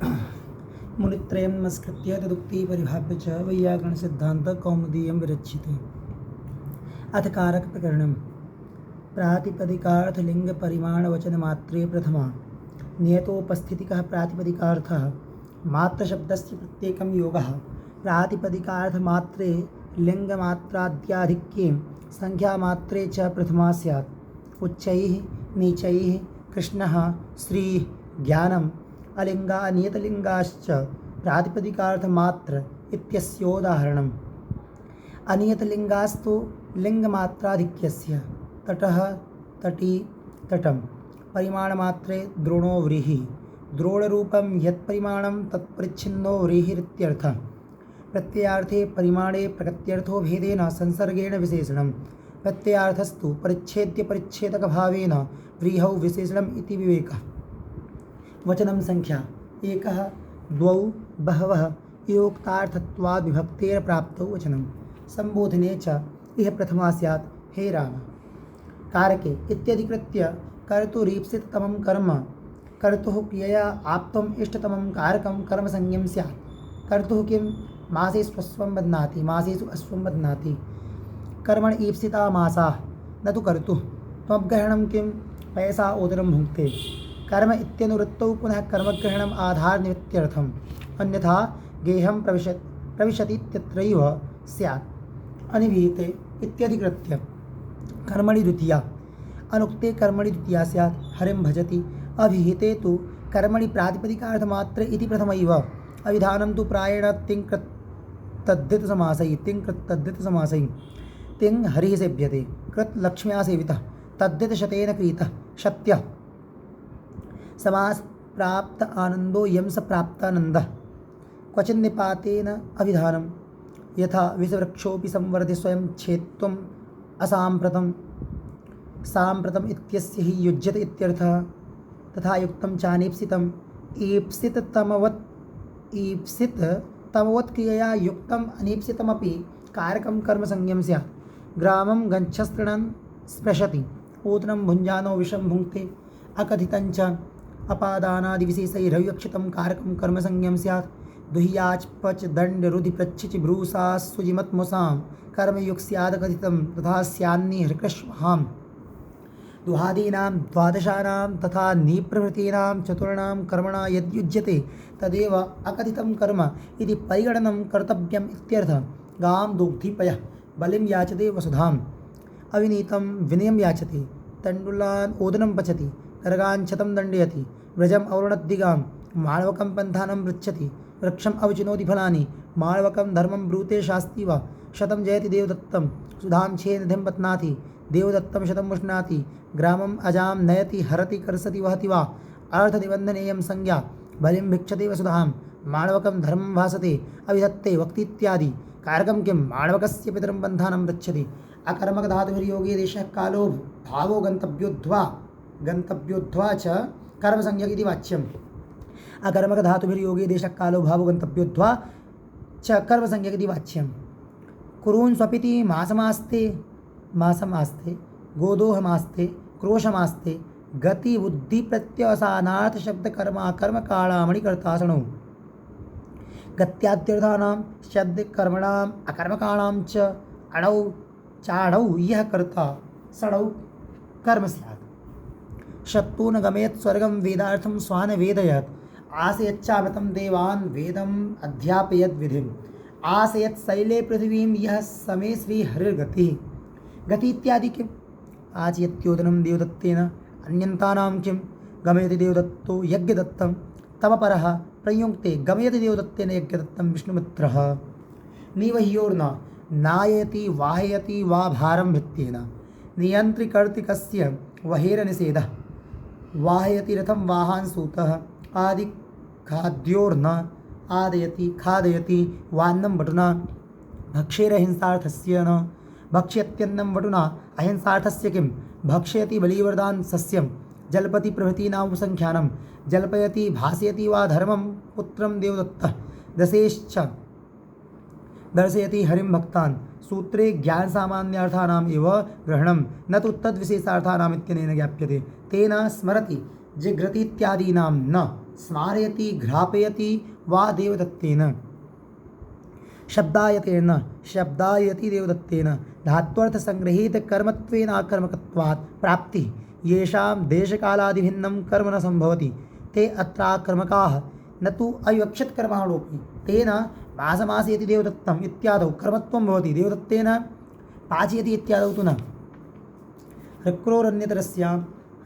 मुनित्रयं नमस्कृत्य तदुक्ति परिभाव्य च वैयाकरणसिद्धान्तकौमुदीयं विरच्यते। अथ कारकप्रकरणं। प्रातिपदिकार्थलिङ्गपरिमाणवचनमात्रे प्रथमा नियतोपस्थितिकः प्रातिपदिकार्थः मात्रशब्दस्य प्रत्येकं योगः। प्रातिपदिकार्थमात्रे लिङ्गमात्राद्याधिक्ये संख्यामात्रे च प्रथमा स्यात्। उच्चैः नीचैः कृष्णः श्रीः ज्ञानम् अलिङ्गा नियतलिङ्गाश्च प्रातिपदिकार्थमात्र इत्यस्योदाहरणम्। अनियतलिङ्गास्तु लिङ्गमात्राधिक्यस्य तटः तटी तटं परिमाणमात्रे द्रोणो व्रीहिः। द्रोणरूपं यत्परिमाणं तत्परिच्छिन्नो व्रीहिरित्यर्थः। प्रत्ययार्थे परिमाणे प्रकृत्यर्थो भेदेन संसर्गेण विशेषणं। प्रत्ययार्थस्तु परिच्छेद्यपरिच्छेदकभावेन व्रीहौ विशेषणम् इति विवेकः। वचनं संख्या एकः द्वौ बहवः योक्तार्थत्वाद् विभक्तेर प्राप्तौ वचनं। संबोधने च इह प्रथमा स्यात् हे राम। कारके इत्यधिकृत्य कर्तुरीप्सिततमं कर्म कर्तुः क्रियया आप्तम् इष्टतमं कारकं कर्मसंज्ञं स्यात्। कर्तुः किं मासेषु अश्वं बध्नाति मासेषु अश्वं बध्नाति। कर्मण ईप्सिता मासाः न तु कर्तुः। त्वग्रहणं किं पैसा ओदनं भुङ्क्ते। कर्म इत्यनुवृत्तौ पुनः कर्मग्रहणम् आधारनिमित्त्यर्थम्। अन्यथा गेहं प्रविशतीत्यत्रैव स्यात्। अनिभीते इत्यधिकृत्य कर्मणि द्वितीया अनुक्ते कर्मणि द्वितीया स्यात्। हरिं भजति। अभिहिते तु कर्मणि प्रातिपदिकार्थमात्रे इति प्रथमैव। अविधानं तु प्रायेण तिङ्कृत्तद्धितसमासैः। तिङ् हरिः सेव्यते। कृत् लक्ष्म्या सेवितः। तद्धितशतेन क्रीतः शत्यः। समास प्राप्त आनंदो यम स प्राप्तानंदः। क्वचिन् निपातेन अभिधानं यथा विषवृक्षोऽपि संवर्धि स्वयं छेत्तुम् असाम्प्रतं। साम्प्रतम् इत्यस्य हि युज्यते इत्यर्थः। तथा युक्तं चानीप्सितम्। ईप्सिततमवत् क्रियया युक्तम् अनीप्सितमपि कारकं कर्मसंज्ञं स्यात्। ग्रामं गच्छस्तृणं स्पृशति। ओदनं भुञ्जानो विषं भुङ्क्ते। अकथितञ्च अपादानादिविशेषैरविवक्षितं कारकं कर्मसंज्ञं स्यात्। दुह्याच् पच दण्ड रुधि प्रच्छिचि ब्रूसा सुजिमत्मुसां कर्मयुक्स्यादकथितं तथा स्यान्नि हृकृष्वहाम्। दुहादीनां द्वादशानां तथा निप्रभृतीनां चतुर्णां कर्मणा यद्युज्यते तदेव अकथितं कर्म इति परिगणनं कर्तव्यम् इत्यर्थः। गां दुग्धिपयः बलिं याचते वसुधाम्। अविनीतं विनयं याचते। तण्डुलान् ओदनं पचति। कर्गाञ्छतं दण्डयति। व्रजम् औरणद्दिगां माळवकं पन्थानं पृच्छति। वृक्षम् अवचिनोति फलानि। माळवकं धर्मं ब्रूते शास्ति वा। शतं जयति देवदत्तं। सुधां छेदधिं पत्नाति। देवदत्तं शतं मुष्णाति। ग्रामम् अजां नयति हरति कर्सति वहति वा। अर्थनिबन्धनेयं संज्ञा। बलिं भिक्षते वसुधां। माळवकं धर्मं भासते। अविधत्ते वक्तीत्यादि। कारकं किं माळवकस्य पितरं पन्थानं पृच्छति। अकर्मकधातुभिर्योगे देशः कालो भावो गन्तव्योऽध्वा च कर्मसंज्ञक इति वाच्यम्। अकर्मकधातुभिर्योगे देशः कालो भावो गन्तव्योऽध्वा च कर्मसंज्ञक इति वाच्यम्। कुरून् स्वपिति मासमास्ते गोदोहमास्ते क्रोशमास्ते गति बुद्धि प्रत्यवसानार्थ शब्द कर्मा कर्मकाणामणिकर्तासणौ। गत्याद्यर्थानां शब्द कर्मणाम् अकर्मकाणां च अणौ चाणौ यः कर्ता सणौ कर्म स्यात्। शत्रू न गमयत् स्वर्गं वेदार्थं स्वान् वेदयत्। आसयच्चामृतं देवान् वेदम् अध्यापयद् विधिम्। आसयत् शैले पृथिवीं यः समे श्रीहरिर्गतिः। गति इत्यादि किम् आचयत्योदनं देवदत्तेन अन्यन्तानां किं गमयति देवदत्तो यज्ञदत्तं तमपरः प्रयुङ्क्ते गमयति देवदत्तेन यज्ञदत्तं विष्णुमित्रः। निवह्योर्न नाययति वाहयति वा भारं भित्तेन। नियन्त्रिकर्तिकस्य वहेरनिषेधः। वाहयति रथं वाहान् सूतः। आदि खाद्योर्न आदयति खादयति वान्नं वटुना। भक्षेरहिंसार्थस्य न भक्ष्यत्यन्नं वटुना अहिंसार्थस्य किं। भक्षयति बलिवर्दान् सस्यं। जल्पति प्रभृतीनां उपसंख्यानं। जल्पयति भासयति वा धर्मं पुत्रं देवदत्तः। दशेश्च दर्शयति हरिं भक्तान्। सूत्रे ज्ञानसामान्यार्थानाम् एव ग्रहणं न तु तद्विशेषार्थानाम् इत्यनेन ज्ञाप्यते। तेन स्मरति जिघ्रतीत्यादीनां न स्मारयति घ्रापयति वा देवदत्तेन शब्दायति देवदत्तेन धात्वर्थ संगृहीत कर्मत्वेन आकर्मकत्वात् प्राप्ति येषां देशकालादिभिन्नं कर्म न संभवति ते अत्राकर्मकाः न तु अविवक्षित कर्माणोऽपि तेन मासमासयति देवदत्तम् इत्यादौ कर्मत्वं भवति देवदत्तेन पाचयति इत्यादौ तु न ऋक्रोरन्यतरस्यां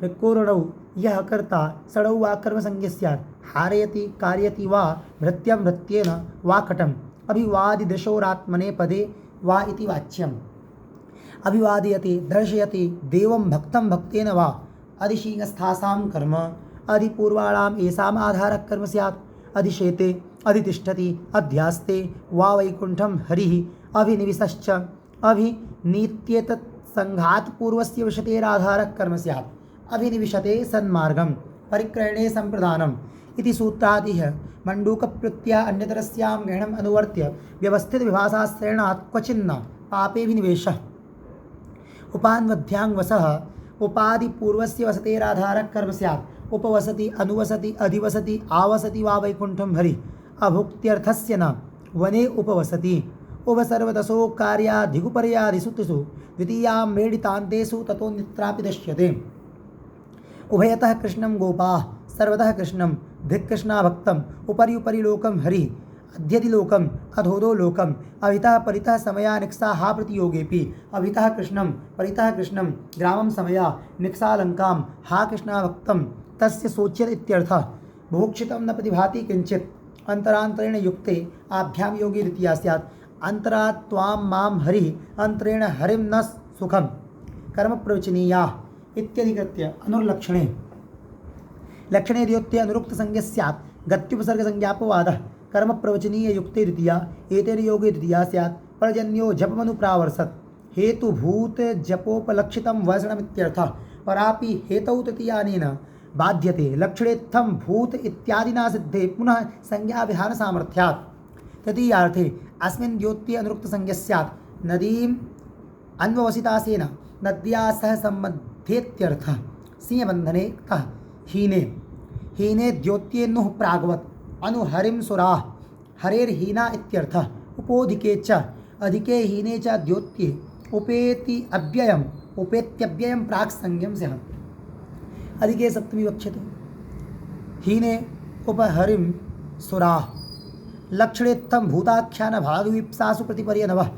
ऋक्कोरणौ यः कर्ता षडौ वा कर्मसंज्ञः स्यात् हारयति कारयति वा भृत्यं भृत्येन वा कटम् अभिवादिदशोरात्मने पदे वा इति वाच्यम् अभिवादयति दर्शयति देवं भक्तं भक्तेन वा अधिशीघस्थासां कर्म अधिपूर्वाणाम् येषाम् आधारः कर्म स्यात् अधिशेते अधितिष्ठति अध्यास्ते वा वैकुण्ठं हरिः अभिनिविशश्च अभिनीत्येतत् संघातपूर्वस्य विशतेराधारः कर्म स्यात् अभिनिविशते सन्मार्गं परिक्रयणे संप्रदानम् इति सूत्रादिः मण्डूकप्रत्ययः अन्यतरस्यां ग्रहणम् अनुवर्त्य व्यवस्थितविभाषाश्रयणात् क्वचिन्न पापेऽभिनिवेशः उपान्वध्यां वसः उपाधिपूर्वस्य वसतेराधारः कर्म स्यात् उपवसति अनुवसति अधिवसति आवसति वा वैकुण्ठं हरि अभुक्त्यर्थस्य न वने उपवसति उभसर्वदशो कार्याधिगुपर्यादिषु त्रिषु द्वितीयां मेडितान्तेषु ततो नित्रापि दृश्यते उभयतः कृष्णं गोपाः सर्वतः कृष्णं धिक्कृष्णा भक्तम् उपरि उपरि लोकं हरि अध्यधि लोकम् अधोधो लोकम् अभितः परितः समया निक्सा हा प्रतियोगेपि अभितः कृष्णं परितः कृष्णं ग्रामं समया निक्सा लङ्कां हा कृष्णा भक्तं तस्य सोच्यत इत्यर्थः बुभुक्षितं न प्रतिभाति किंचित् अंतरांतरेण युक्ते आभ्याम योगे द्वितीया स्यात् अंतरात् त्वां मां हरि अंतरेण हरिं न सुखं कर्म प्रवचनीया इत्यधिकृत्य अनुर्लक्षणे लक्षणे द्योत्ये अनुरुक्त संज्ञा स्यात् गत्युपसर्ग संज्ञापवादः कर्म प्रवचनीय युक्ते द्वितीया एतेन योगे द्वितीया स्यात् पर्जन्यो जपमनुप्रावर्षत् हेतुभूत जपोपलक्षितं वचनमित्यर्थः परापि हेतौ तृतीयानेन बाध्यते लक्षणेत्थं भूत इत्यादिना सिद्धे पुनः संज्ञा विधान सामर्थ्यात् तृतीयार्थे अस्मिन् द्योत्ये अनुरुक्त संज्ञा स्यात् नदीम् अन्ववसितासेन नद्या सह सम्बद्धेत्यर्थः सिंहबन्धने तः हीने द्योत्ये नुः प्रागवत् अनुहरिं सुराः हरेर्हीना इत्यर्थः उपोधिके च अधिके हीने च द्योत्ये उपेत्यव्ययं प्राक् संज्ञं स्यात् अधिके सप्तमी वक्ष्यते हीने उपहरिं सुराः लक्षणेत्थं भूताख्यान भागवीप्सासु प्रतिपर्यनवः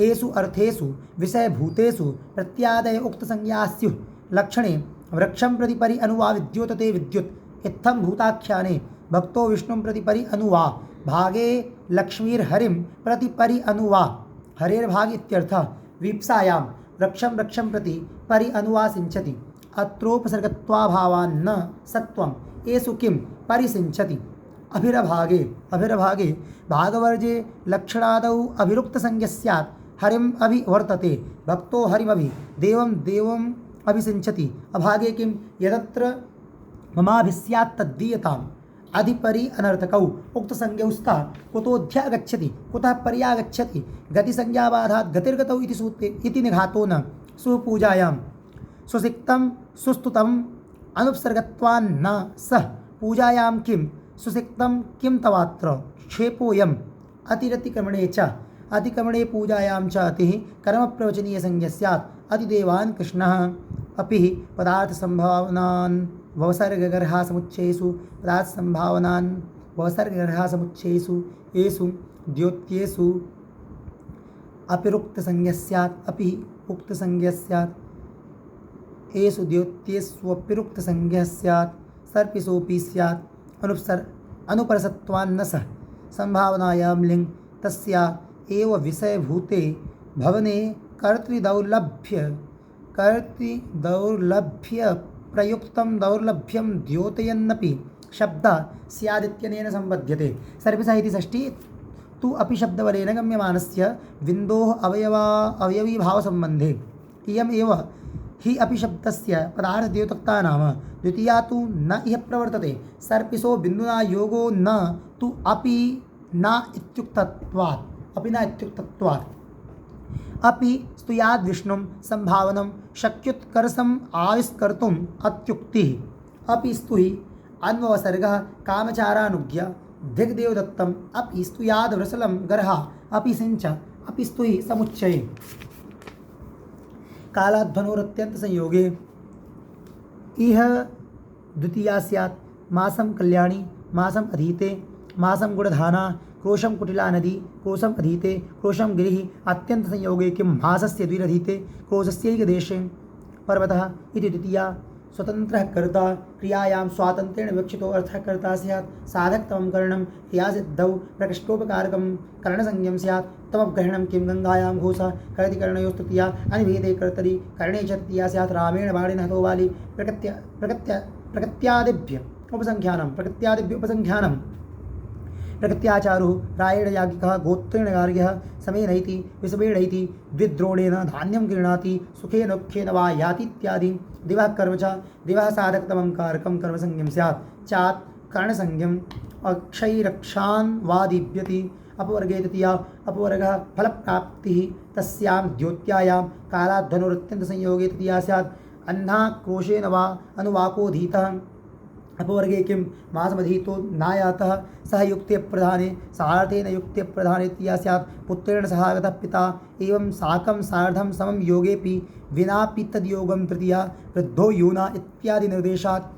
एषु अर्थेषु विषयभूतेषु प्रत्यादय उक्तसंज्ञाः स्युः लक्षणे वृक्षं प्रतिपरि अनुवा विद्योतते विद्युत् इत्थं भूताख्याने भक्तो विष्णुं प्रतिपरि अनुवा भागे लक्ष्मीर्हरिं प्रतिपरि अनुवा हरेर्भाग इत्यर्थः वीप्सायां वृक्षं प्रति परि अनुवा सिञ्चति अत्रोपसर्गत्वाभावान्न सत्वम् एषु किं परिसिञ्चति अभिरभागे भागवर्जे लक्षणादौ अभिरुक्तसंज्ञा स्यात् हरिम् अभिवर्तते भक्तो हरिमभि देवम् अभिसिञ्चति अभागे किं यदत्र ममाभिस्यात् तद्दीयताम् अधिपरि अनर्थकौ उक्तसंज्ञौ स्तः कुतोऽध्यागच्छति कुतः पर्यागच्छति गतिसंज्ञाबाधात् गतिर्गतौ इति सूत्रे इति निघातो न सुपूजायां सुसिक्तं सुस्तुतम् अनुपसर्गत्वान्न सह पूजायां किं सुसिक्तं किं तवात्र क्षेपोऽयम् अतिरतिक्रमणे च अतिक्रमणे पूजायां च अतिः कर्मप्रवचनीय संज्ञा स्यात् अतिदेवान् कृष्णः अपि पदार्थसंभावनान् ववसर्गगर्हासमुच्चयेषु पदार्थसंभावनान् ववसर्गगर्हासमुच्चयेषु येषु द्योत्येषु अपिरुक्तसंज्ञा स्यात् अपि उक्तसंज्ञा स्यात् येषु द्योत्येष्वपिरुक्तसंज्ञा स्यात् सर्पिषोऽपि स्यात् अनुपरसत्वान्न सह संभावनायां लिङ् तस्या एव विषयभूते भवने कर्तृदौर्लभ्य प्रयुक्तं दौर्लभ्यं द्योतयन्नपि शब्दः स्यादित्यनेन सम्बध्यते सर्पिषः इति षष्ठी तु अपि शब्दबलेन गम्यमानस्य बिन्दोः अवयवीभावसम्बन्धे इयम् एव हि अपि शब्दस्य पदार्थद्योतकता नाम द्वितीया तु न इह प्रवर्तते सर्पिषो बिन्दुना योगो न तु अपि न इत्युक्तत्वात् अपि स्तुयाद् विष्णुं संभावनं शक्युत्कर्षम् आविष्कर्तुम् अत्युक्तिः अपि स्तुहि अन्वसर्गः कामचारानुज्ञ दिग्देवदत्तम् अपि स्तुयाद् वृषलं गर्हा अपि सिंच अपि स्तुहि समुच्चये कालाध्वनोरत्यंत संयोगे इह द्वितीया स्यात् मासं कल्याणी मासम अधीते मासम गुणधाना क्रोशम कुटिला नदी क्रोशम अधीते क्रोशम गिरिः अत्यंत संयोगे किं मासस्य द्विरधीते क्रोशस्यैकदेशे पर्वतः इति द्वितीया स्वतंत्रः कर्ता क्रियायां स्वातन्त्र्येण विवक्षितो अर्थः कर्ता स्यात् साधकतमं करणं क्रियासिद्धौ प्रकृष्टोपकारकं करणसंज्ञं स्यात् तमपग्रहणं किं गङ्गायां घोषः करति करणयोस्तृतीया अनिभेदे कर्तरि करणे च तृतीया स्यात् रामेण बाणेन हतो वाली प्रकृत्यादिभ्य उपसंख्यानं प्रकृत्याचारुः रायेण याज्ञिकः गोत्रेण गार्ग्यः समेनैति विषमेणैति द्विद्रोणेन धान्यं गृह्णाति सुखेन दुःखेन वा याति इत्यादि दिवः कर्म च दिवः साधकतमं कारकं कर्मसंज्ञं स्यात् चात् करणसंज्ञम् अक्षैरक्षान् वा दीप्यति अपवर्गे तृतीया अपवर्गः फलप्राप्तिः तस्यां द्योत्यायां कालाध्वनोरत्यन्तसंयोगे तृतीया स्यात् अन्ना क्रोशेन वा अनुवाकोधीतः अपवर्गे किं मासमधीतो नायातः सह युक्ते प्रधाने सार्थेन युक्ते प्रधाने तृतीया स्यात् पुत्रेण सहागतः पिता एवं साकं सार्धं समं योगेपि विनापि तद्योगं तृतीया वृद्धो यूना इत्यादि निर्देशात्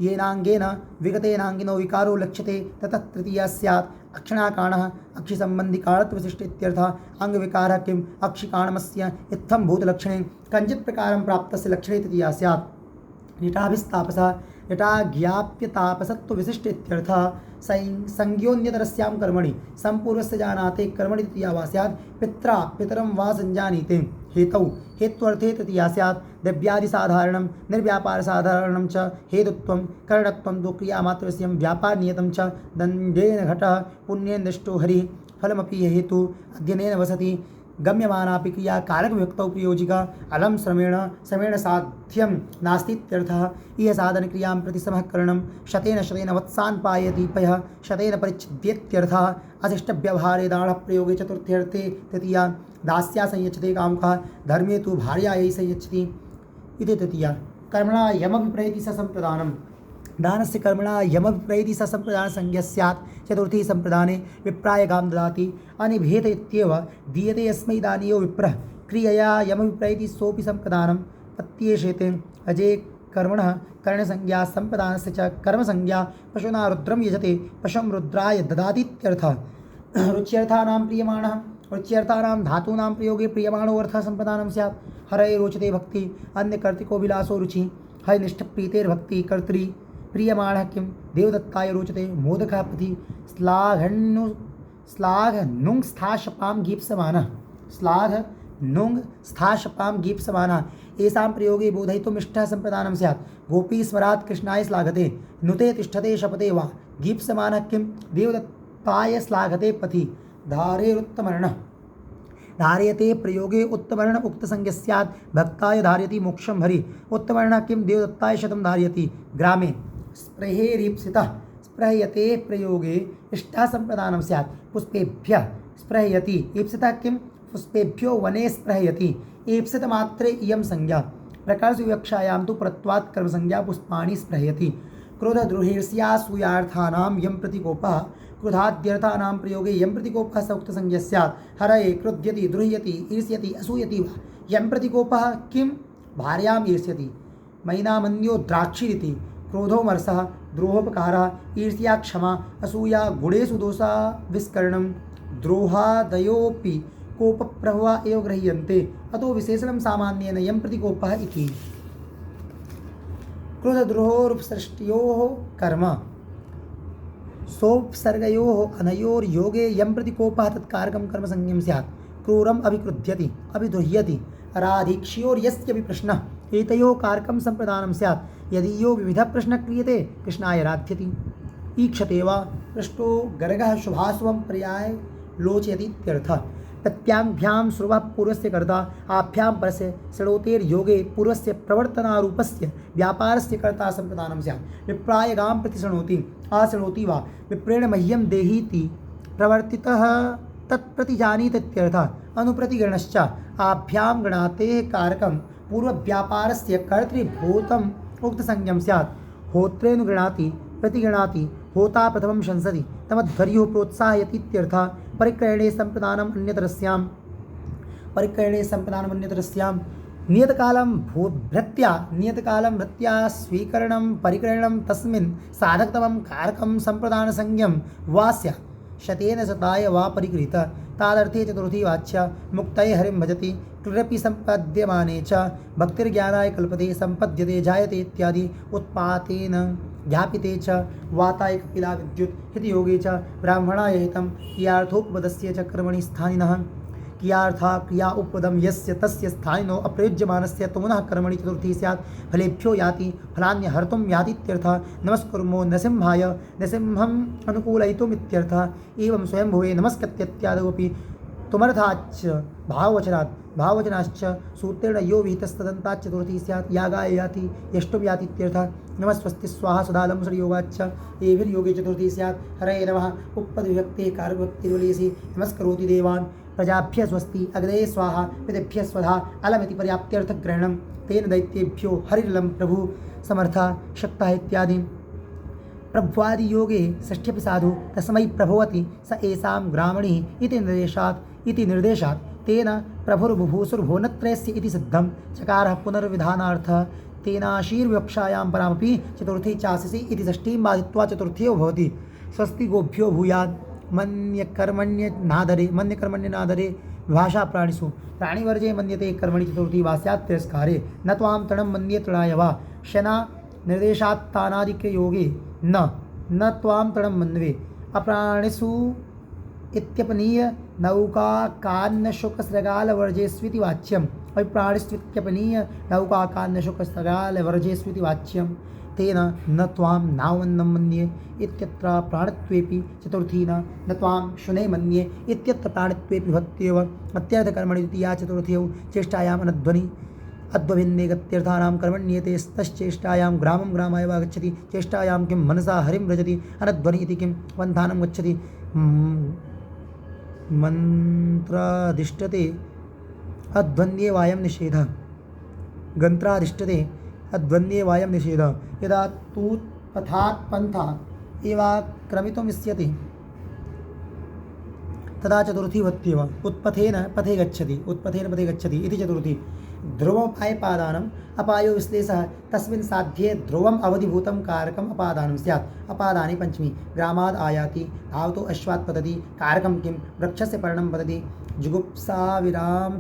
येनाङ्गेन विगतेनाङ्गिनो विकारो लक्ष्यते ततः तृतीया स्यात् अक्षणाकाणः अक्षिसम्बन्धिकाणत्वविशिष्ट इत्यर्थः अङ्गविकारः किम् अक्षिकाणमस्य इत्थं भूतलक्षणे कञ्चित् प्रकारं प्राप्तस्य लक्षणे तृतीया स्यात् निटाभिस्तापसः निटाज्ञाप्यतापसत्व विशिष्ट इत्यर्थः संज्ञोन्यतरस्यां कर्मणि संपूर्वस्य जानाते कर्मणि तृतीया वा स्यात् पित्रा पितरं वा संजानीते हेतौ हेत्वर्थे तृतीया स्यात् द्रव्यादिसाधारणं निर्व्यापारसाधारणं च हेतुत्वं करणत्वं तु क्रियामात्रस्यं व्यापारनियतं च दण्डेन घटः पुण्येन दृष्टो हरिः फलमपि हेतु अध्ययनेन वसति गम्यमानापि क्रिया कारकविभक्तौ प्रयोजिका अलं श्रमेण साध्यं नास्तीत्यर्थः इह साधनक्रियां प्रति समः करणं शतेन वत्सान् पायति पयः शतेन परिच्छिद्येत्यर्थः अशिष्टव्यवहारे दाढः प्रयोगे चतुर्थ्यर्थे तृतीया दास्या संयच्छते कामुकः धर्मे तु भार्यायै संयच्छति इति तृतीया कर्मणा यमभिप्रैति ससम्प्रदानं दानस्य कर्मणा यमभिप्रैति ससम्प्रदानसंज्ञा स्यात् चतुर्थी संप्रदाने विप्रायगां ददाति अनिभेद इत्येव दीयते यस्मै दानीयो विप्रः क्रियया यमभिप्रैति सोऽपि संप्रदानं पत्येषेते अजे कर्मणः करणसंज्ञा संप्रदानस्य च कर्मसंज्ञा पशुना रुद्रं यजते पशुं रुद्राय ददातीत्यर्थः रुच्यर्थानां प्रीयमाणः रुच्यर्थानां धातूनां प्रयोगे प्रीयमाणो अर्थः संप्रदानं स्यात् हरये रोचते भक्ति अन्यकर्तिको विलासो रुचि हरिनिष्ठप्रीतेर्भक्ति कर्तृ प्रीयमाणः किं देवदत्ताय रोचते मोदकः पति श्लाघ नुङ् स्थाशपां गीप्समानः श्लाघ नुङ् स्थाशपां गीप्समानः येषां प्रयोगे बोधयितुम् इष्टः संप्रदानं स्यात् गोपी स्मरात् कृष्णाय श्लाघते नुते तिष्ठते शपते वा गीप्समानः किं देवदत्ताय श्लाघते पथि धारेरुत्तमर्णः धार्यते प्रयोगे उत्तमर्ण उक्तसंज्ञा स्यात् भक्ताय धार्यति मोक्षं हरि उत्तमर्ण किं देवदत्ताय शतं धार्यति ग्रामे स्पृहेरीप्सितः स्पृह्यते प्रयोगे इष्टः संप्रदानं स्यात् पुष्पेभ्यः स्पृह्यति ईप्सितः किं पुष्पेभ्यो वने स्पृह्यति ईप्सितमात्रे इयं संज्ञा प्रकारसुविवक्षायां तु परत्वात् कर्मसंज्ञा पुष्पाणि स्पृह्यति क्रोधद्रुहिर्ष्यासूयार्थानां यं प्रतिकोपः क्रोधाद्यर्थानां प्रयोगे यं प्रतिकोपः स उक्तसंज्ञा स्यात् हरये क्रुध्यति द्रुह्यति ईर्ष्यति असूयति वा यं प्रतिकोपः किं भार्याम् ईर्ष्यति मैनामन्यो द्राक्षिरिति क्रोधोमर्षः द्रोहोपकारः ईर्ष्या क्षमा असूया गुणेषु दोषा विस्करणं द्रोहादयोऽपि कोपप्रभवा एव गृह्यन्ते अतो विशेषणं सामान्येन यं प्रतिकोपः इति क्रोधद्रोहोरुपसृष्टयोः कर्म सोपसर्गयोः अनयोर्योगे यं प्रतिकोपः तत्कारकं कर्मसंज्ञं स्यात् क्रूरम् अभिक्रुध्यति अभिदुह्यति अराधीक्ष्योर्यस्यपि प्रश्नः एतयोः कारकं संप्रदानं स्यात् यदि यो विविधः प्रश्नः क्रियते कृष्णाय राध्यति ईक्षते वा पृष्ठो गर्गः शुभाशुभं पर्याय लोचयति इत्यर्थः प्रत्याङ्भ्यां श्रुवः पूर्वस्य कर्ता आभ्यां परस्य शृणोतेर्योगे पूर्वस्य प्रवर्तनारूपस्य व्यापारस्य कर्ता संप्रदानं स्यात् विप्रायगां प्रति शृणोति आशृणोति वा विप्रेण मह्यं देहीति प्रवर्तितः तत्प्रतिजानीत इत्यर्थः अनुप्रतिगणश्च आभ्यां गणातेः कारकं पूर्वव्यापारस्य कर्तृभूतम् उक्तसंज्ञं स्यात् होत्रेण गृणाति प्रतिगृणाति होता प्रथमं शंसति तमध्वर्युः प्रोत्साहयतीत्यर्थः। परिक्रयणे सम्प्रदानम् अन्यतरस्यां नियतकालं भृत्या स्वीकरणं परिक्रयणं तस्मिन् साधकतमं कारकं सम्प्रदानसंज्ञं वा स्यात्। शतेन शताय वा परिगृहीत तादर्थे चतुर्थी वाच्य मुक्तये हरिं भजति क्लृपि सम्पद्यमाने च भक्तिर्ज्ञानाय कल्पते सम्पद्यते जायते इत्यादि उत्पातेन ज्ञापिते च वाताय कपिला विद्युत् इति योगे च ब्राह्मणाय हितं क्रियार्थोपपदस्य च कर्मणि स्थानिनः क्रियार्था क्रिया उपपदं यस्य तस्य स्थानिनो अप्रयुज्यमानस्य तुमनः कर्मणि चतुर्थी स्यात्। फलेभ्यो याति फलान्यहर्तुं यातीत्यर्थः। नमस्कुर्मो नृसिंहाय नृसिंहम् अनुकूलयितुमित्यर्थः। एवं स्वयंभुवे नमस्कृत्यत्यादवपि तुमर्थाच्च भाववचनाश्च सूत्रेण यो विहितस्तदन्ताच्च चतुर्थी स्यात्। यागाय याति यष्टुं यातीत्यर्थः। नमः स्वस्ति स्वाहा सदालं श्रीयोगाच्च एभिर्योगे चतुर्थी स्यात्। हरये नमः उपपदविभक्तेः कारकविभक्तिर्वलेसि नमस्करोति देवान् प्रजाभ्य स्वस्ति अग्रे स्वाहा पितृभ्य स्वधा अलमिति पर्याप्त्यर्थग्रहणं तेन दैत्येभ्यो हरिरलं प्रभु समर्था शक्तः इत्यादि। प्रभ्वादि योगे षष्ठ्यपि साधु तस्मै प्रभवति स एषां ग्रामणिः इति निर्देशात् तेन प्रभुर्बुभुसुर्भुवनत्रयस्य इति सिद्धं चकारः पुनर्विधानार्थः। तेनाशीर्विवक्षायां परामपि चतुर्थी चाशिषि इति षष्ठीं बाधित्वा चतुर्थी भवति। स्वस्ति गोभ्यो भूयात् मन्यकर्मण्यनादरे भाषा प्राणिषु प्राणिवर्जे मन्यते कर्मणि चतुर्थी वा स्यात् तिरस्कारे। न त्वां तृणं मन्ये तृणाय वा शना निर्देशात्तानादिके योगे न त्वां तृणं मन्वे अप्राणिषु इत्यपनीय नौकाकान्नशुकसृगालवर्जेष्विति वाच्यम्। अप्राणिष्वित्यपनीय नौकाकान्नशुकसृगालवर्जेष्विति वाच्यम्। तेन न त्वां नावन्नं मन्ये इत्यत्र प्राणत्वेपि चतुर्थी न त्वां शुने मन्ये इत्यत्र प्राणत्वेपि भक्त्येव। अत्यर्थकर्मणि द्वितीया चतुर्थ्यौ चेष्टायाम् अद्वभिन्ने गत्यर्थानां कर्मण्येते तश्चेष्टायां ग्रामं ग्रामाय वा गच्छति। चेष्टायां किं मनसा हरिं व्रजति अनध्वनि इति किं पन्थानं गच्छति। मन्त्राधिष्ठते अध्वन्ये वायं निषेधः गन्त्राधिष्ठते अध्वन्ये वायं निषेधः। यदा तू पथात् पन्था एवाक्रमितुमिष्यति तदा चतुर्थी भवत्येव। उत्पथेन पथे गच्छति इति चतुर्थी। ध्रुवोपायपादानम् अपायो विश्लेषः तस्मिन् साध्ये ध्रुवम् अवधिभूतं कारकम् अपादानं स्यात्। अपादाने पंचमी। ग्रामाद् आयाति धावतो अश्वात् पतति कारकं किं वृक्षस्य पर्णं पतति। जुगुप्साविराम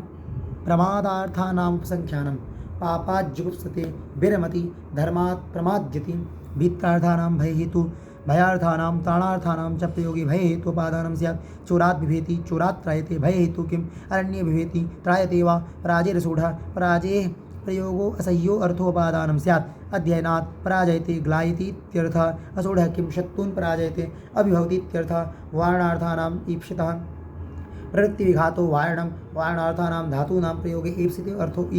प्रमादार्थानाम् उपसंख्यानं पापाज्जुगुप्सते विरमति धर्मात् प्रमाद्यति। भीत्रार्थानां भयहेतु भयार्थानां त्राणार्थानां च प्रयोगे भयहेतुपादानं स्यात्। चोरात् बिभेति चोरात् त्रायते भयहेतु किम् अरण्ये बिभेति त्रायते वा पराजयरसूढः पराजयेः प्रयोगो असह्यो अर्थोपादानं स्यात्। अध्ययनात् पराजयते ग्लायति इत्यर्थः। असूढः किं शत्रून् पराजयते अभिभवति इत्यर्थः। वारणार्थानाम् ईप्सितः प्रवृत्तिविघातो वारणार्थानां धातूनां प्रयोगे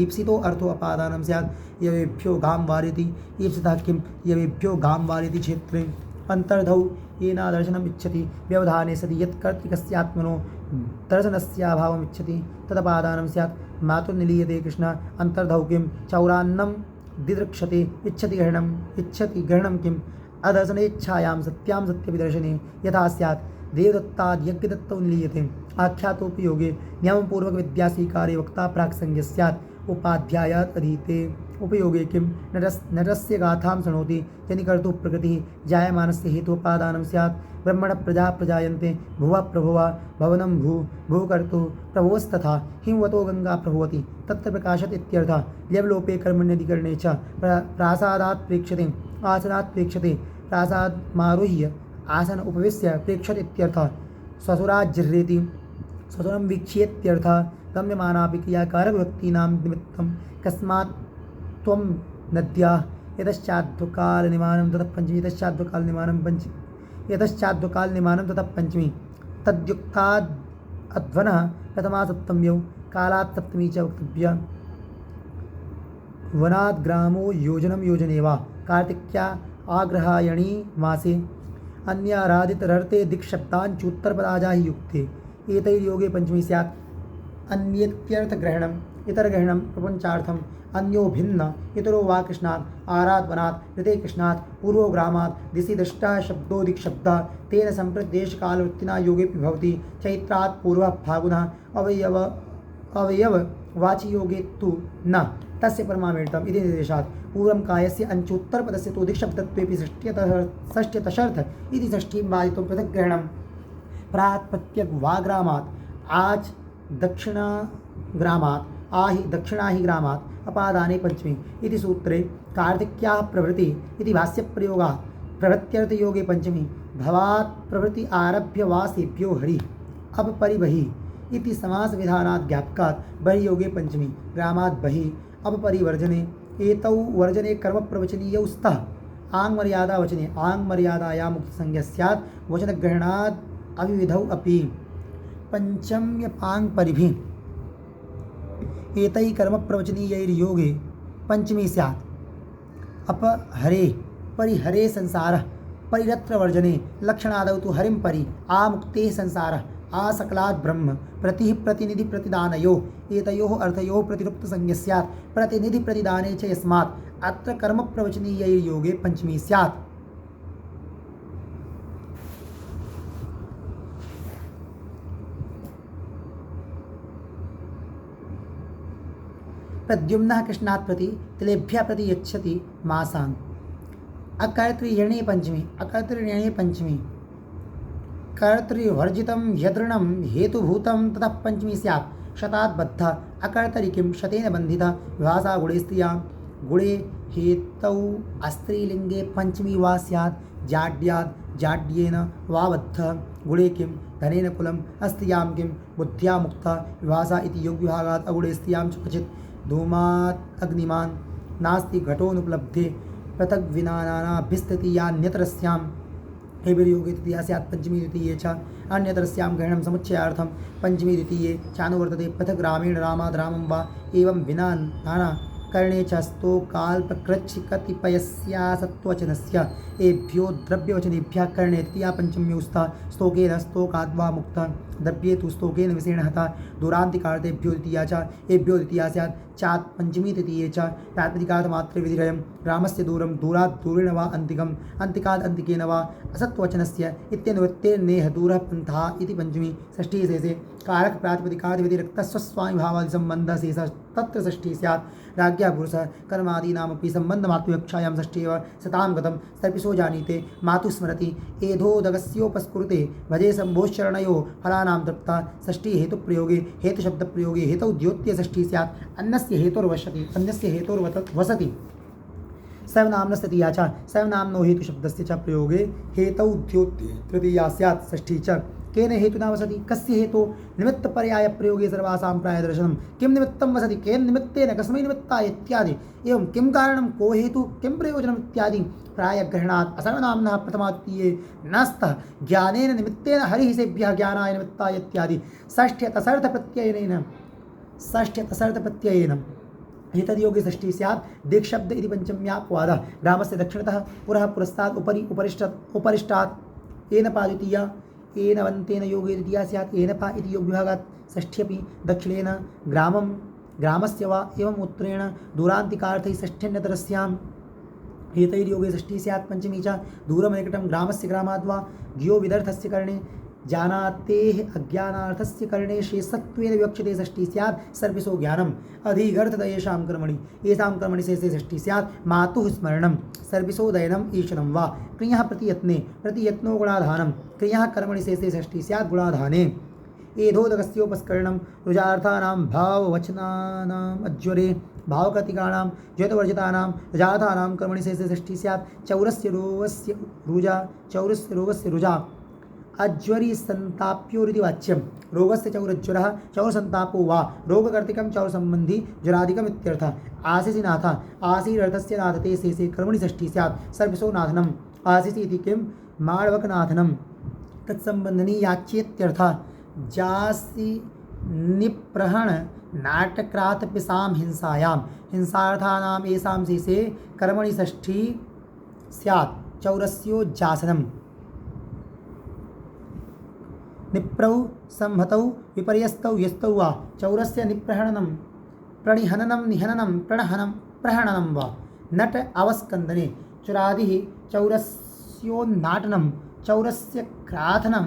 ईप्सितो अर्थो अपादानं स्यात्। यवेभ्यो गां वारयति ईप्सितः किं यवेभ्यो गां वारयति क्षेत्रे। अंतर्धौ येनादर्शनम् इच्छति व्यवधाने सति यत् कर्तृकस्यात्मनो दर्शनस्याभावम् इच्छति तदपादानं स्यात्। मातुर्निलीयते कृष्ण अंतर्धौ किं चौरान्नं दिदृक्षते इच्छति ग्रहणं किम् अदर्शनेच्छायां सत्यां सत्यविदर्शने यथा स्यात्। देवदत्ताद् यज्ञदत्तौ निलीयते आख्यातोपि योगे नियमपूर्वक विद्यास्वीकारे वक्ता प्राक्संज्ञ स्यात्। उपाध्यायात् अधीते उपयोगे किं नरस्य गाथां शृणोति जनिकर्तुः प्रकृतिः जायमानस्य हेतुपादानं स्यात्। ब्रह्मणः प्रजा प्रजायन्ते भुवः प्रभुवा भवनं भूकर्तुः प्रभुवस्तथा हिमवतो गंगा प्रभवति तत्र प्रकाशत इत्यर्थः। लेवलोपे कर्मण्यधिकरणे च प्रासादात् प्रेक्ष्यते आसनात् प्रेक्ष्यते प्रासादमारुह्य आसन उपविश्य प्रेक्षत इत्यर्थः। स्वसुराज्जिह्रेति स्वसुरं वीक्ष्येत्यर्थः। गम्यमानापि क्रियाकारकव्यक्तीनां निमित्तं कस्मात् त्वं नद्याः यतश्चाद्वकालनिमानं ततः पंचमी यतश्चाद्वकालनिमानं ततः पंचमी तद्युक्ताद् अध्वनः प्रथमा सप्तम्यौ कालात् सप्तमी च वक्तव्या। वनाद् ग्रामो योजनं योजने वा कार्तिक्या आग्रहायणी मासे अन्याराधितरर्थे दिक्शब्दान् चूत्तरपदाजा हि युक्ते। एतैर्योगे पंचमी स्यात्। अन्येत्यर्थग्रहणं इतरग्रहणं प्रपञ्चार्थम् अन्यो भिन्न इतरो वा कृष्णात् आरात् वनात् ऋते कृष्णात् पूर्वग्रामात् दिशि दृष्टः शब्दो दिक्शब्दः तेन सम्प्रदेशकालवृत्तिना योगेऽपि भवति। चैत्रात् पूर्वः फागुनः अवयववाचि योगे तु न तस्य परमामेतम् इति निर्देशात् पूर्वं कायस्य अंचोत्तरपदस्य तु दिक्शब्दत्वेऽपि षष्ट्यतशर्थ इति षष्ठीं बाधितुं पृथग्ग्रहणं प्राक् प्रत्यग् वाग्रामात् आज दक्षिणग्रामात् आहि दक्षिणाहि ग्रामात् अपादाने पंचमी इति सूत्रे कार्तिक्याः प्रभृति इति भाष्यप्रयोगाः प्रभृत्यर्थयोगे पंचमी भवात् प्रभृति आरभ्य वासेभ्यो हरि अब परि बहिः इति समास विधानात् ज्ञापकात् बहि योगे पंचमी ग्रामात् बहिः अब परिवर्जने एतौ वर्जने कर्म प्रवचनीयौ स्तः आंग मर्यादा वचने आंग मर्यादाया मुक्त संज्ञा स्यात् वचन ग्रहणात् अविविधौ अपि पंचम्यपांग परिभि एतै कर्म प्रवचनीयैर्योगे पंचमी स्यात् अपहरे परिहरे संसारः परिरत्र वर्जने लक्षणादौ तु हरिं परि आमुक्ते संसारः आसकलात् ब्रह्म प्रतिः प्रतिनिधि प्रतिदानयो एतयोः अर्थयोः प्रतिरुक्त संज्ञा स्यात् प्रतिनिधि प्रतिदाने च यस्मात् अत्र कर्म प्रवचनीयैर्योगे पंचमी स्यात्। प्रद्युम्नः कृष्णात् प्रति तिलेभ्यः प्रति यच्छति मासान् अकर्तृयणे पंचमी कर्तृवर्जितं यदृणं हेतुभूतं ततः पंचमी स्यात्। शतात् बद्धः अकर्तरिकिं शतेन बन्धितः विभाषा गुणे स्त्रियां गुणे हेतौ अस्त्रीलिङ्गे पंचमी वा स्यात्। जाड्यात् जाड्येन वा बद्धः गुणे किं धनेन कुलम् अस्त्रियां किं बुद्ध्या मुक्तः विभाषा इति योगविभागात् अगुणे स्त्रियां च क्वचित् धूमात् अग्निमान् नास्ति घटोनुपलब्धे पृथग् विनानाभिस्तृतीयान्यतरस्यां हेभिर्योगे तृतीया स्यात् पंचमी द्वितीये च अन्यतरस्यां ग्रहणं समुच्चयार्थं पंचमी द्वितीये चानुवर्तते पृथक् रामेण रामाद् रामं वा एवं विना नाना कर्णे च स्तोकाल्पकृच्छ कतिपयस्यासत्वचनस्य एभ्यो द्रव्यवचनेभ्यः कर्णे तृतीया पंचम्यो स्तः स्तोकेन स्तोकाद्वा मुक्तः द्रव्ये तु स्तोकेन विषेण हतः दूरान्तिकार्तेभ्यो द्वितीया च एभ्यो द्वितीया स्यात् चात् पंचमी तृतीये च प्रातिपदिकार्थमात्रे विधिरयं रामस्य दूरं दूरात् दूरेण वा अन्तिकम् अन्तिकात् अन्तिकेन वा असत्वचनस्य इत्यनुवृत्तेर्नेह दूरः पन्थः इति पंचमी। षष्ठी शेषे कारक प्रातिपदिकात् व्यतिरिक्तस्वस्वामिभावादि सम्बन्धः शेषः तत्र षष्ठी स्यात्। राज्ञा पुरुषः कर्मादीनामपि सम्बन्धमात्मविवक्षायां षष्ठेव सतां गतं सर्पिषो जानीते मातुः स्मरति एधोदगस्योपस्कुरुते भजे शम्भोश्चरणयोः फलानां तृप्ता। षष्ठी हेतुप्रयोगे हेतुशब्दप्रयोगे हेतौ द्योत्य षष्ठी स्यात्। अन्नस्य हेतोर्वसति अन्यस्य हेतोर्वसति सर्वनाम्नस्तृतीया च सर्वनाम्नो हेतुशब्दस्य च प्रयोगे हेतौ द्योत्ये तृतीया स्यात्। षष्ठी च केन हेतुना वसति कस्य हेतु निमित्तपर्याय प्रयोगे सर्वासां प्रायदर्शनं किं निमित्तं वसति केन निमित्तेन कस्मै निमित्ताय इत्यादि एवं किं कारणं को हेतु किं प्रयोजनम् इत्यादि प्रायग्रहणात् असर्वनाम्नः प्रथमाद्वितीये नस्तः ज्ञानेन निमित्तेन हरिः सेभ्यः ज्ञानाय निमित्ताय इत्यादि षष्ठ्यतसर्थप्रत्ययेन एतद्योगे षष्ठी स्यात्। दिक्शब्द इति पंचम्यापवादः ग्रामस्य दक्षिणतः पुरः पुरस्तात् उपरि उपरिष्टात् एनपा द्वितीया एनवन्तेन योगे द्वितीया स्यात्। एनपा इति योगविभागात् षष्ठ्यपि दक्षिणेन ग्रामस्य वा एवं उत्तरेण दूरान्तिकार्थैः षष्ठ्यन्यतरस्याम् एतैर्योगे षष्ठी स्यात्। पंचमी च दूरमनिकटं ग्रामस्य ग्रामाद् वा ज्ञो विदर्थस्य कर्णे जानातेः अज्ञानार्थस्य कर्णे शेषत्वेन विवक्षते षष्ठी स्यात्। सर्पिषो ज्ञानम् अधिगर्थत येषां कर्मणि शेषे षष्ठी स्यात्। मातुः स्मरणं सर्पिषो दयनम् ईशनं वा क्रियः प्रतियत्नो गुणाधानं क्रियः कर्मणि शेषे षष्ठी स्यात् गुणाधाने। एधोदकस्योपस्करणं रुजार्थानां भाववचनानाम् अज्वरे भावकतिकानां ज्योतवर्जितानां रजार्थानां कर्मणि शेषे षष्ठी स्यात्। चौरस्य रोगस्य रुजा अज्वरी संताप्योरिति वाच्यं रोगस्य चौरज्वरः चौरसंतापो वा रोगकर्तिकं चौरसंबंधी ज्वरादिकम् इत्यर्थः। आशिषि नाथ आशीरर्थस्य नाथते शेषे कर्मणि षष्ठी स्यात्। सर्पिषो नाथनम् आशिषि इति किं माळवकनाथनं तत्संबन्धनी याच्येत्यर्थः। जासि निप्रहण नाटक्रात् पिशां हिंसायां हिंसार्थानाम् येषां शेषे कर्मणि षष्ठी स्यात्। चौरस्योज्जासनम् निप्रौ संहतौ विपर्यस्तौ यस्तौ वा चौरस्य निप्रहणनं प्रणिहननं निहननं प्रणहनं प्रहणनं वा नट अवस्कन्दने चुरादिः चौरस्योन्नाटनं चौरस्य क्राथनं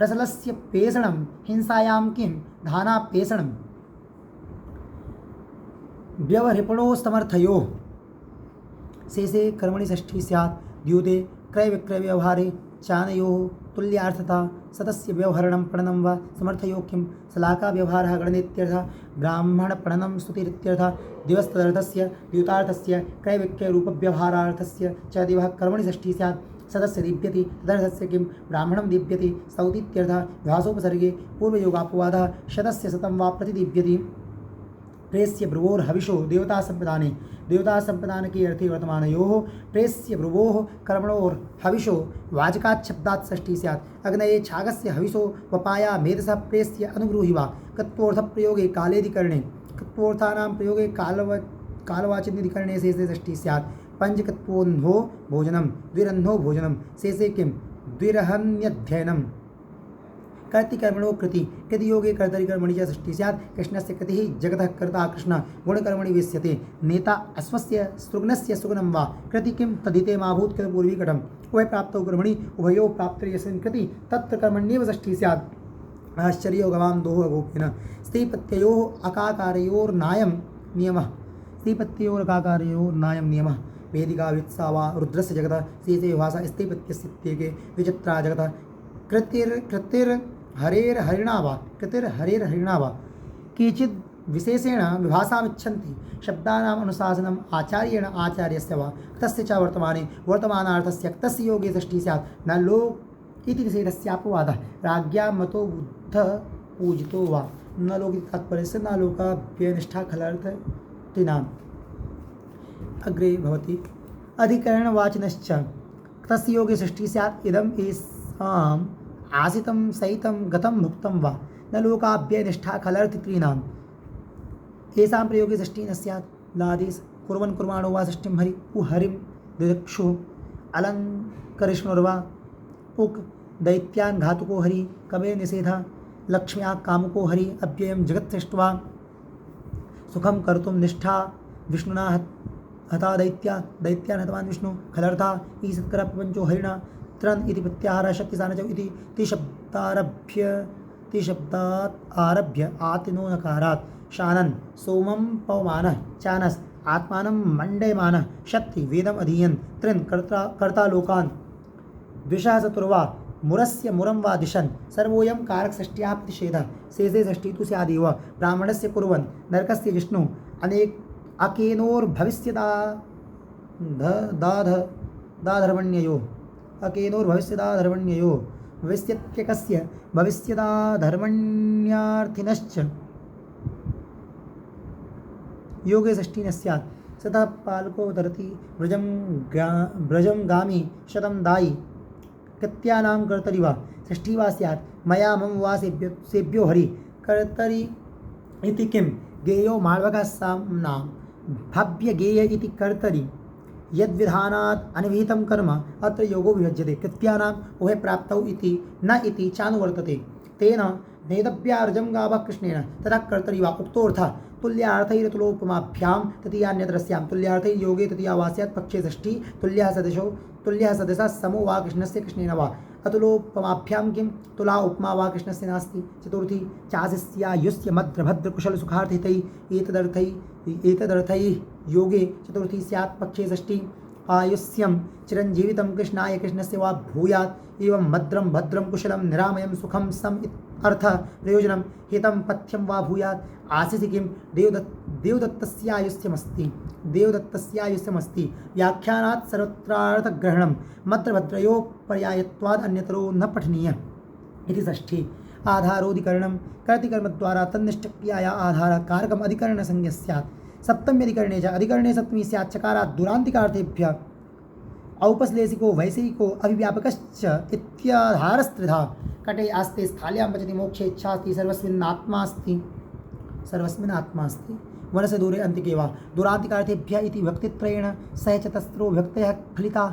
रसलस्य पेषणं हिंसायां किं धानापेषणं व्यवहृपणोस्तमर्थयोः शेषे कर्मणि षष्ठी स्यात् द्यूते क्रयविक्रयव्यवहारे चानयोः तुल्यार्थता सतस्य व्यवहरणं प्रणनं वा समर्थयोः किं शलाकाव्यवहारः गणनेत्यर्थः ब्राह्मणप्रणनं स्तुतिरित्यर्थः दिवस्तदर्थस्य द्यूतार्थस्य क्रयविक्रयरूपव्यवहारार्थस्य च दिवः कर्मणि षष्ठी स्यात् सदस्य दीप्यति तदर्थस्य किं ब्राह्मणं दीप्यति स्तौतीत्यर्थः विभासोपसर्गे पूर्वयोगापवादः शतस्य शतं वा प्रतिदीप्यति प्रेस्य ब्रुवोर्हविषो देवता संप्रदान के अर्थे वर्तमानयोः प्रेस्य ब्रुवोः कर्मणोर्हविषो वाचकाच्छब्दात् षष्ठी स्यात् अग्नये छागस्य हविषो वपाया मेधसः प्रेस्य अनुब्रूहि वा कृत्वोर्थप्रयोगे कालेधिकरणे कृत्वोर्थानां प्रयोगे कालवाचिन्यधिकरणे शेषे षष्ठी स्यात् पंचकृत्वोन्धो भोजनं द्विरन्धो भोजनं शेषे किं द्विरहन्यध्ययनं कर्तिकर्मणो कृति कृतियोगे कर्तरिकर्मणि च षष्ठी स्यात् कृष्णस्य कृतिः जगतः कर्ता कृष्ण गुणकर्मणि विश्यते नेता अश्वस्य सृग्नस्य सुगुणं वा कृति किं तदिते माभूत् कृतपूर्वीकटम् उभयप्राप्तौ कर्मणि उभयोः प्राप्तिर्यस्मिन् कृति तत्र कर्मण्येव षष्ठी स्यात् आश्चर्यो गवां दोः अगोपेन स्त्रीपत्ययोः अकाकारयोर्नायं नियमः स्त्रीपत्ययोरकाकारयोर्नायं नियमः वेदिका वित्सा वा रुद्रस्य जगतः शेषे भाषा स्त्रीपत्यस्येके विचित्रा जगतः कृतिर्हरेर्हरिणा वा केचिद् विशेषेण विभाषामिच्छन्ति शब्दानाम् अनुशासनम् आचार्येण आचार्यस्य वा तस्य च वर्तमानार्थस्य तस्य योगे षष्ठी स्यात् न लोक इति निषेधस्यापवादः राज्ञा मतो बुद्ध पूजितो वा न लोक इति तात्पर्यस्य न लोकाभ्यनिष्ठा खलर्थीनाम् अग्रे भवति अधिकरणवाचिनश्च तस्य योगे षष्ठी स्यात् इदम् येषाम् आसितं सहितं गतं भुक्तं वा न लोकाभ्यनिष्ठा खलर्थीनाम् येषां प्रयोगे षष्ठी न स्यात् लादेश कुर्वन् कुर्वाणो वा षष्ठीं हरि हरिं दिदक्षुः अलङ्करिष्णुर्वा उक् दैत्यान् घातुको हरि कवे निषेधः लक्ष्म्याः कामुको हरि अव्ययं जगत् सृष्ट्वा सुखं कर्तुं निष्ठा विष्णुना हता दैत्यान् हतवान् विष्णु खलर्था ईसत्करः प्रपञ्चो हरिणा त्रन् इति प्रत्याहारः शक्तिसानच इति तिशब्दात् आरभ्य आतिनो नकारात् शानन् सोमं पवमानः चानस् आत्मानं मण्डयमानः शक्ति वेदम् अधीयन् त्रिन् कर्ता लोकान् द्विषः चतुर्वा मुरस्य मुरं वा दिशन् सर्वोऽयं कारकषष्ट्याः प्रतिषेधः शेषे षष्ठी तु स्यादेव ब्राह्मणस्य कुर्वन् नरकस्य जिष्णु अकेनोर्भविष्यदा दाधर्मण्ययोः अकेनोर्भविष्यदाधर्मण्ययोः भविष्यत्यकस्य भविष्यदाधर्मण्यार्थिनश्च योगे षष्ठी न स्यात् सतः पालको तरति व्रजं गामी शतं दायी कृत्यानां कर्तरि वा षष्ठी वा स्यात् मया मम वा सेभ्यो हरि कर्तरि इति किं गेयो माळवकः साम्नां भव्य गेय इति कर्तरि यद्विधानात् अनिविहितं कर्म अत्र योगो विभज्यते कृत्यानाम् उभय प्राप्तौ इति न इति चानुवर्तते तेन नेदव्यार्जं गावः कृष्णेन तथा कर्तरि वा उक्तोऽर्थः तुल्यार्थैरतुलोपमाभ्यां तृतीयान्यतरस्यां तुल्यार्थै योगे तृतीया वा स्यात् पक्षे षष्ठी तुल्यः सदसः समो वा कृष्णस्य कृष्णेन वा अतुलोपमाभ्यां किं तुला उपमा वा कृष्णस्य नास्ति चतुर्थी चाशिस्यायुष्य मद्रभद्रकुशलसुखार्थितैः एतदर्थैः योगे चतुर्थी स्यात् पक्षे षष्ठी आयुष्यं चिरञ्जीवितं कृष्णाय कृष्णस्य वा भूयात् एवं मद्रं भद्रं कुशलं निरामयं सुखं सम अर्थः प्रयोजनं हितं पथ्यं वा भूयात् आशिषि किं देवदत्तस्यायुष्यमस्ति व्याख्यानात् सर्वत्रार्थग्रहणं मद्रभद्रयोः पर्यायत्वाद् अन्यतरो न पठनीयः इति षष्ठी आधारोऽधिकरणं कर्तिकर्मद्वारा तन्निष्ठक्रियाया आधारः कारकम् अधिकरणसंज्ञः स्यात् सप्तम्यधिकरणे च अधिकरणे सप्तमी स्यात् चकारात् दुरान्तिकार्थेभ्यः औपश्लेषिको वैषयिको अभिव्यापकश्च इत्याधारस्त्रिधा कटे आस्ते स्थाल्यां पचति मोक्षे इच्छास्ति सर्वस्मिन् आत्मा अस्ति वनस्य दूरे अन्तिके वा दुरान्तिकार्थेभ्यः इति भक्तित्रयेण सह चतस्रो भक्तयः फलिता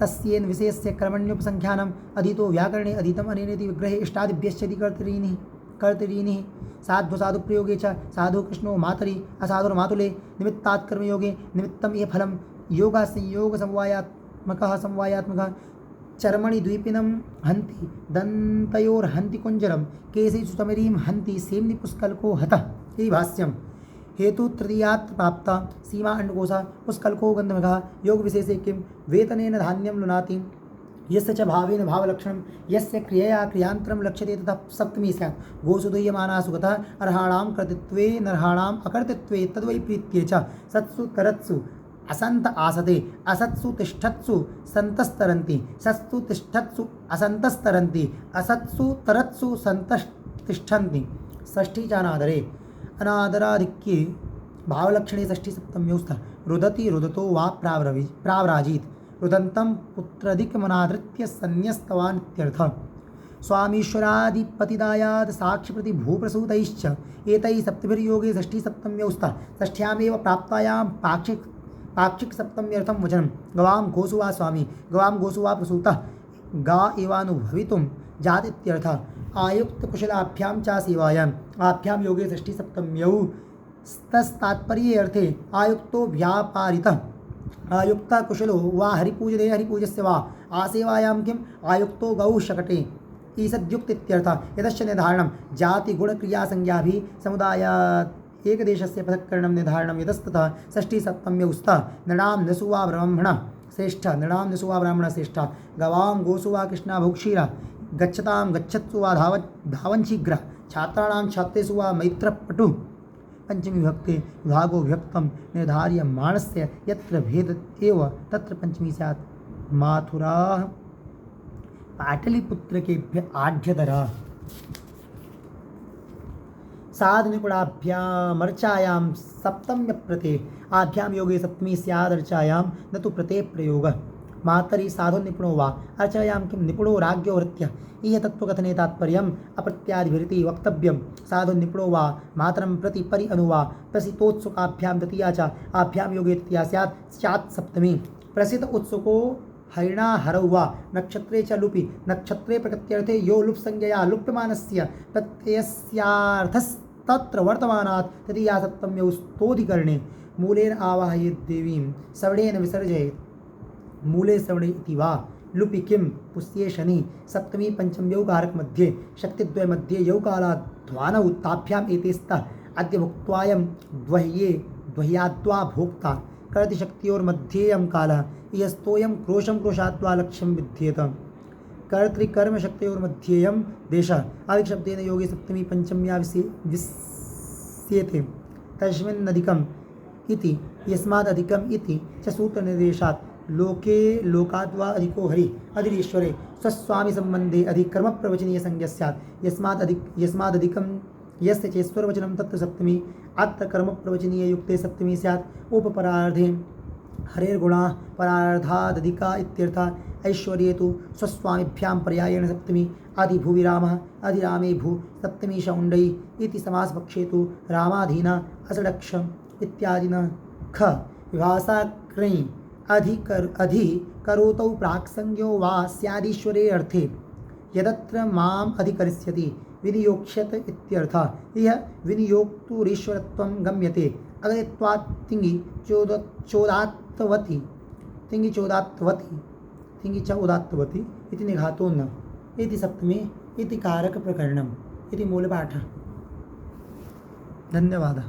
तस्येन विशेषस्य कर्मण्योपसंख्यानम् अधीतो व्याकरणे अधीतम् अनेनेति विग्रहे इष्टादिभ्यश्च कर्तॄणि कर्तरीनिः साधु प्रयोगे च साधु कृष्णो मातरि असाधुर्मातुले निमित्तात् कर्मयोगे निमित्तं ये फलं योगा संयोग समवायात्मकः चर्मणि द्वीपिनं हन्ति दन्तयोर्हन्ति कुञ्जरं केशे सुतमरीं हन्ति सेम्नि पुष्कलको हतः इति भाष्यम् हेतु तृतीयात् प्राप्ता सीमा अंडकोशः पुष्कलको गन्धमघः योग विशेषे किं वेतनेन धान्यं लुनाति यस्य च भावेन भावलक्षणं यस्य क्रियया क्रियान्तरं लक्ष्यते तथा सप्तमी स्यात् गोषु दुह्यमाना सुगतः अर्हाणां कर्तृत्वे नरहाणाम् अकर्तृत्वे तद्वै प्रीत्ये च सत्सु तरत्सु असंत आसते असत्सु तिष्ठत्सु संतस्तरन्ति सत्सु तिष्ठत्सु असंतस्तरन्ति असत्सु तरत्सु संततिष्ठन्ति षष्ठी चानादरे अनादराधिक्ये भावलक्षणे षष्ठी सप्तम्यौ स्तः रुदति रुदतो वा प्राव्राजीत् रुदन्तं पुत्रधिकमनादृत्य सन्न्यस्तवान् इत्यर्थः स्वामीश्वरादिपतिदायाद साक्षिप्रति भूप्रसूतैश्च एतैः सप्तभिर्योगे षष्ठी सप्तम्यौ स्तः षष्ठ्यामेव प्राप्तायां पाक्षिक सप्तम्यर्थं वचनं गवां गोसु वा स्वामी गवां गोसु वा प्रसूतः गा एवानुभवितुं जातीत्यर्थः आयुक्त कुशलाभ्यां च सेवायाम् आभ्यां योगे षष्ठी सप्तम्यौ तस्तात्पर्ये अर्थे आयुक्तो व्यापारितः आयुक्ता कुशलो वा हरिपूजते हरिपूजस्य वा आसेवायां किम् आयुक्तो गौ शकटे ईसद्युक्त इत्यर्थः यतश्च निर्धारणं जातिगुणक्रियासंज्ञाभिः समुदायात् एकदेशस्य पृथक्करणं निर्धारणं यतस्ततः षष्ठी सप्तम्यौ स्तः नृणां नसु वा ब्राह्मणः श्रेष्ठ नृणां नसु वा ब्राह्मणः श्रेष्ठ गवां गोसु वा कृष्णा भुक्षीरा गच्छतां गच्छत्सु वा धावन् शीघ्रः छात्राणां छात्रेषु वा मैत्रपटु पंचमी विभक्ते विभागो विभक्तं निर्धार्यमाणस्य यत्र भेद एव तत्र पंचमी स्यात् माथुराः पाटलिपुत्रकेभ्य आढ्यतराः साधनिपुणाभ्यामर्चायां सप्तम्यप्रते आभ्यां योगे सप्तमी स्यादर्चायां न तु प्रते प्रयोगः मातरि साधु निपुणो वा अर्चायां किं निपुणो राज्ञो हृत्य इह तत्त्वकथने तात्पर्यम् अप्रत्यादिभिरिति वक्तव्यं साधु निपुणो वा मातरं प्रति परि अनुवा प्रसितोत्सुकाभ्यां तृतीया च आभ्यां योगे तृतीया स्यात् सप्तमी प्रसित उत्सुको हरिणा हरौ वा नक्षत्रे च लुपि नक्षत्रे प्रकृत्यर्थे यो लुप् संज्ञया लुप्यमानस्य प्रत्ययस्यार्थस्तत्र वर्तमानात् तृतीया सप्तम्यौ स्तोधिकरणे मूलेन आवाहयेत् देवीं श्रवणेन विसर्जयेत् मूले श्रवणे इति वा लुपि किं पुष्ये शनि सप्तमी पंचम्यौ कारक मध्ये शक्तिद्वय मध्ये यौकालाध्वानौ ताभ्याम् एते स्तः अद्य भुक्त्वायं द्वह्ये द्वह्याद्वा भोक्ता कर्तृशक्तियोर्मध्येयं कालः यस्तोयं क्रोशं क्रोशाद्वा लक्ष्यं विद्येत कर्तृकर्मशक्तयोर्मध्येयं देशः आदिशब्देन योगे सप्तमी पंचम्या विस्येते तस्मिन्नधिकम् इति यस्मादधिकम् इति च सूत्रनिर्देशात् लोके लोकाद्वा अधिको हरि अधिरीश्वरे स्वस्वामी संबंधे अधिकर्म प्रवचनीय संज्ञा स्यात् यस्मादधिकं यस्य चेश्वरवचनं तत्र सप्तमी अत्र कर्म प्रवचनीय युक्ते सप्तमी स्यात् उपपरार्धे हरेर्गुणाः परार्धादधिका इत्यर्थः ऐश्वर्ये तु स्वस्वामिभ्यां पर्यायेण सप्तमी अधिभुविरामः अधिरामे भू सप्तमी शौण्डै इति समासपक्षे तु रामाधीना असडक्ष इत्यादिना ख विभाषाक्रयी अधिकरोतौ प्राक्संज्ञो वा स्यादीश्वरे अर्थे यदत्र माम् अधिकरिष्यति विनियोक्ष्यत इत्यर्थः यह विनियोक्तुरीश्वरत्वं गम्यते अगत्वात् तिङि चोदात्तवती इति निघातो न इति सप्तमी इति कारक प्रकरणम् इति मूलपाठः। धन्यवादः।